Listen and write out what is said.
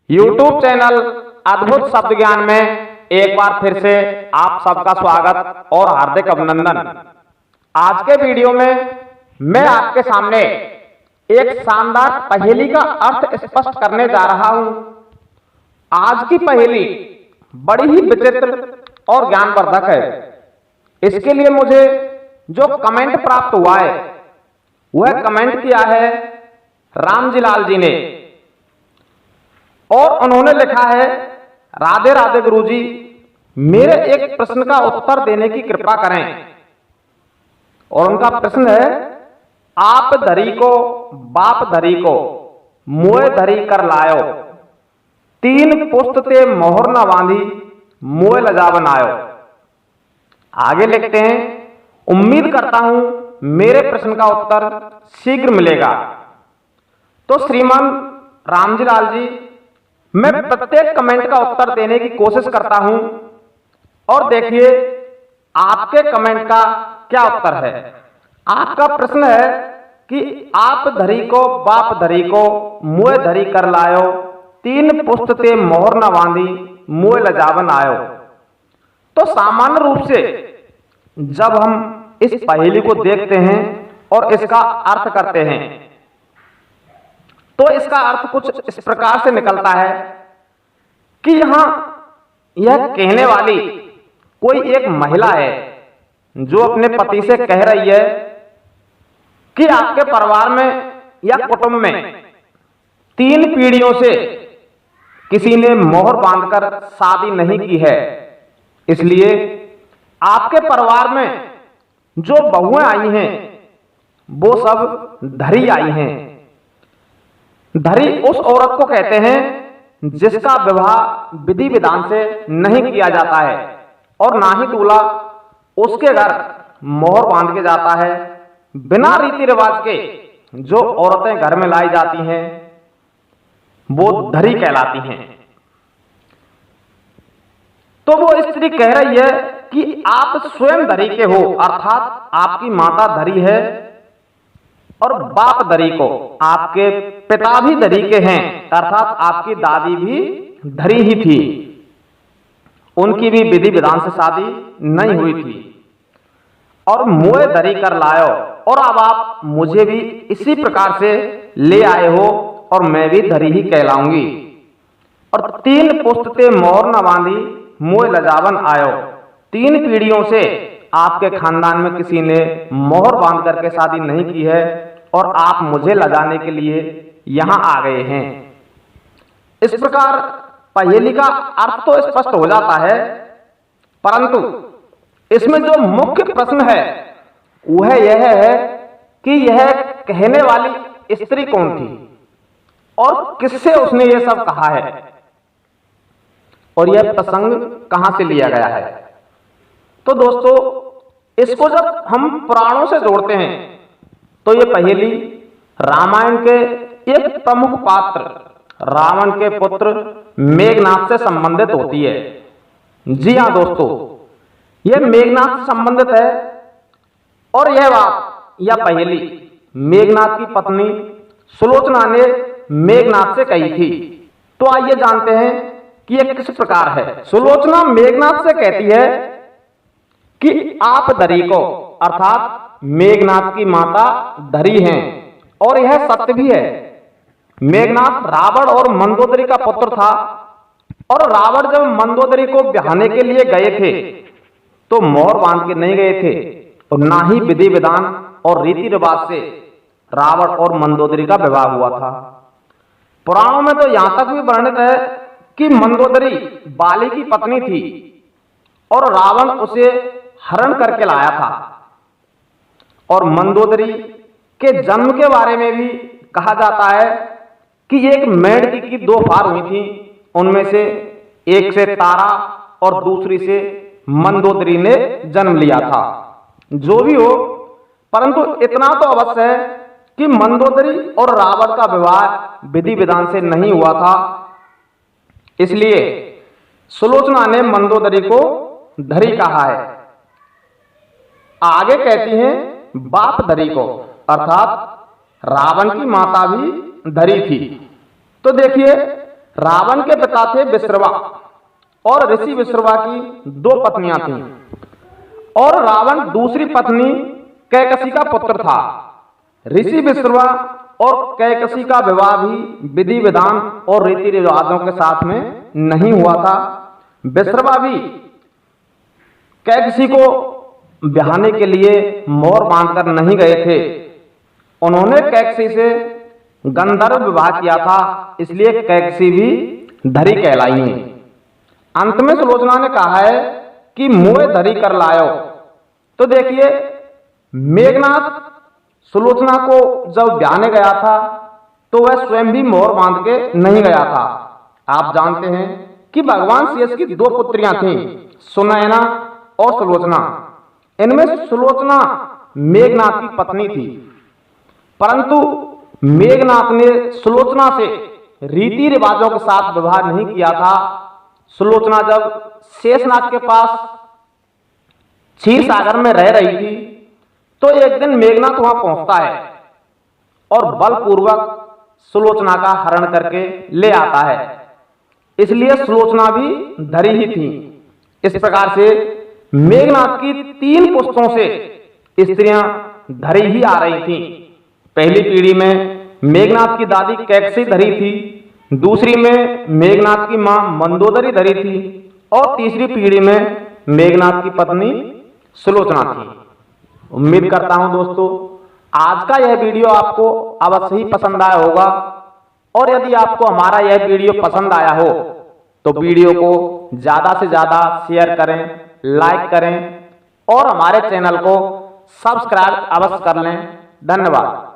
YouTube channel अद्भुत शब्द ज्ञान में एक बार फिर से आप सबका स्वागत और हार्दिक अभिनंदन। आज के वीडियो में मैं आपके सामने एक शानदार पहेली का अर्थ स्पष्ट करने जा रहा हूं। आज की पहेली बड़ी ही विचित्र और ज्ञानवर्धक है। इसके लिए मुझे जो कमेंट प्राप्त हुआ है वह कमेंट किया है रामजीलाल जी ने, और उन्होंने लिखा है, राधे राधे गुरुजी, मेरे एक प्रश्न का उत्तर देने की कृपा करें। और उनका प्रश्न है, आप धरी को बाप धरी को मुए धरी कर लायो, तीन पुस्त ते मोहर न बांधी मुए लजावन आयो। आगे लिखते हैं, उम्मीद करता हूं मेरे प्रश्न का उत्तर शीघ्र मिलेगा। तो श्रीमान रामजीलाल जी, मैं प्रत्येक कमेंट का उत्तर देने की कोशिश करता हूं, और देखिए आपके कमेंट का क्या उत्तर है। आपका प्रश्न है कि आप धरी को बाप धरी को मुए धरी कर लायो, तीन पुस्त ते मोहर न बांधी मुए लजावन आयो। तो सामान्य रूप से जब हम इस पहेली को देखते हैं और इसका अर्थ करते हैं तो इसका अर्थ कुछ इस प्रकार से निकलता है कि यहां यह कहने वाली कोई एक महिला है जो अपने पति से कह रही है कि आपके परिवार में या कुटुंब में 3 पीढ़ियों से किसी ने मोहर बांधकर शादी नहीं की है, इसलिए आपके परिवार में जो बहुएं आई हैं वो सब धरी आई हैं। धरी उस औरत को कहते हैं जिसका विवाह विधि विधान से नहीं किया जाता है और ना ही दूल्हा उसके घर मोहर बांध के जाता है। बिना रीति रिवाज के जो औरतें घर में लाई जाती हैं वो धरी कहलाती हैं। तो वो स्त्री कह रही है कि आप स्वयं धरी के हो, अर्थात आपकी माता धरी है और बाप धरी को, आपके पिता भी धरी के हैं, अर्थात आपकी दादी भी धरी ही थी, उनकी भी विधि विधान से शादी नहीं हुई थी। और मुए धरी कर लायो, और अब आप मुझे भी इसी प्रकार से ले आए हो और मैं भी धरी ही कहलाऊंगी। और 3 पुस्त ते मोहर न बांधी मुए लजावन आयो, 3 पीढ़ियों से आपके खानदान में किसी ने मोहर बांध करके शादी नहीं की है और आप मुझे लजाने के लिए यहां आ गए हैं। इस प्रकार पहेली का अर्थ तो स्पष्ट हो जाता है, परंतु इसमें जो मुख्य प्रश्न है वह यह है कि यह कहने वाली स्त्री कौन थी और किससे उसने यह सब कहा है और यह प्रसंग कहां से लिया गया है। तो दोस्तों, इसको जब हम पुराणों से जोड़ते हैं तो ये पहेली रामायण के एक प्रमुख पात्र रावण के पुत्र मेघनाद से संबंधित होती है। जी हां दोस्तों, यह मेघनाद से संबंधित है और यह बात या पहेली मेघनाद की पत्नी सुलोचना ने मेघनाद से कही थी। तो आइए जानते हैं कि यह किस प्रकार है। सुलोचना मेघनाद से कहती है कि आप धरी को, अर्थात मेघनाद की माता धरी हैं, और यह सत्य भी है। मेघनाद रावण और मंदोदरी का पुत्र था, और रावण जब मंदोदरी को ब्याहने के लिए गए थे तो मोहर बांध के नहीं गए थे, और ना ही विधि विधान और रीति रिवाज से रावण और मंदोदरी का विवाह हुआ था। पुराणों में तो यहां तक भी वर्णित है कि मंदोदरी बाली की पत्नी थी और रावण उसे हरण करके लाया था। और मंदोदरी के जन्म के बारे में भी कहा जाता है कि एक मेढ़ की 2 फार हुई थी, उनमें से एक से तारा और दूसरी से मंदोदरी ने जन्म लिया था। जो भी हो, परंतु इतना तो अवश्य है कि मंदोदरी और रावण का विवाह विधि विधान से नहीं हुआ था, इसलिए सुलोचना ने मंदोदरी को धरी कहा है। आगे कहती हैं बाप धरी को, अर्थात रावण की माता भी धरी थी। तो देखिए, रावण के पिता थे विश्रवा और ऋषि विश्रवा की 2 पत्नियां थीं और रावण दूसरी पत्नी कैकसी का पुत्र था। ऋषि विश्रवा और कैकसी का विवाह भी विधि विधान और रीति रिवाजों के साथ में नहीं हुआ था। विश्रवा भी कैकसी को ब्याहने के लिए मोहर बांधकर नहीं गए थे। उन्होंने कैकसी से गंधर्व विवाह किया था, इसलिए कैकसी भी धरी कहलाई है। अंत में सुलोचना ने कहा है कि मोह धरी कर लायो। तो देखिए, मेघनाथ सुलोचना को जब ब्याहने गया था तो वह स्वयं भी मोहर बांध के नहीं गया था। आप जानते हैं कि भगवान शेष की 2 पुत्रियां थीं, सुनयना और सुलोचना। इनमें सुलोचना मेघनाथ की पत्नी थी, परंतु मेघनाथ ने सुलोचना से रीति रिवाजों के साथ व्यवहार नहीं किया था। सुलोचना जब शेषनाग के पास क्षीर सागर में रह रही थी तो एक दिन मेघनाथ वहां पहुंचता है और बलपूर्वक सुलोचना का हरण करके ले आता है, इसलिए सुलोचना भी धरी ही थी। इस प्रकार से मेघनाथ की 3 पुस्तों से स्त्रियां धरी ही आ रही थीं। पहली पीढ़ी में मेघनाथ की दादी कैकसी धरी थी, दूसरी में मेघनाथ की मां मंदोदरी धरी थी और तीसरी पीढ़ी में मेघनाथ की पत्नी सुलोचना थी। उम्मीद करता हूं दोस्तों आज का यह वीडियो आपको अवश्य ही पसंद आया होगा और यदि आपको हमारा यह वीडियो पसंद आया हो तो वीडियो को ज्यादा से ज्यादा शेयर करें, लाइक करें और हमारे चैनल को सब्सक्राइब अवश्य कर लें। धन्यवाद।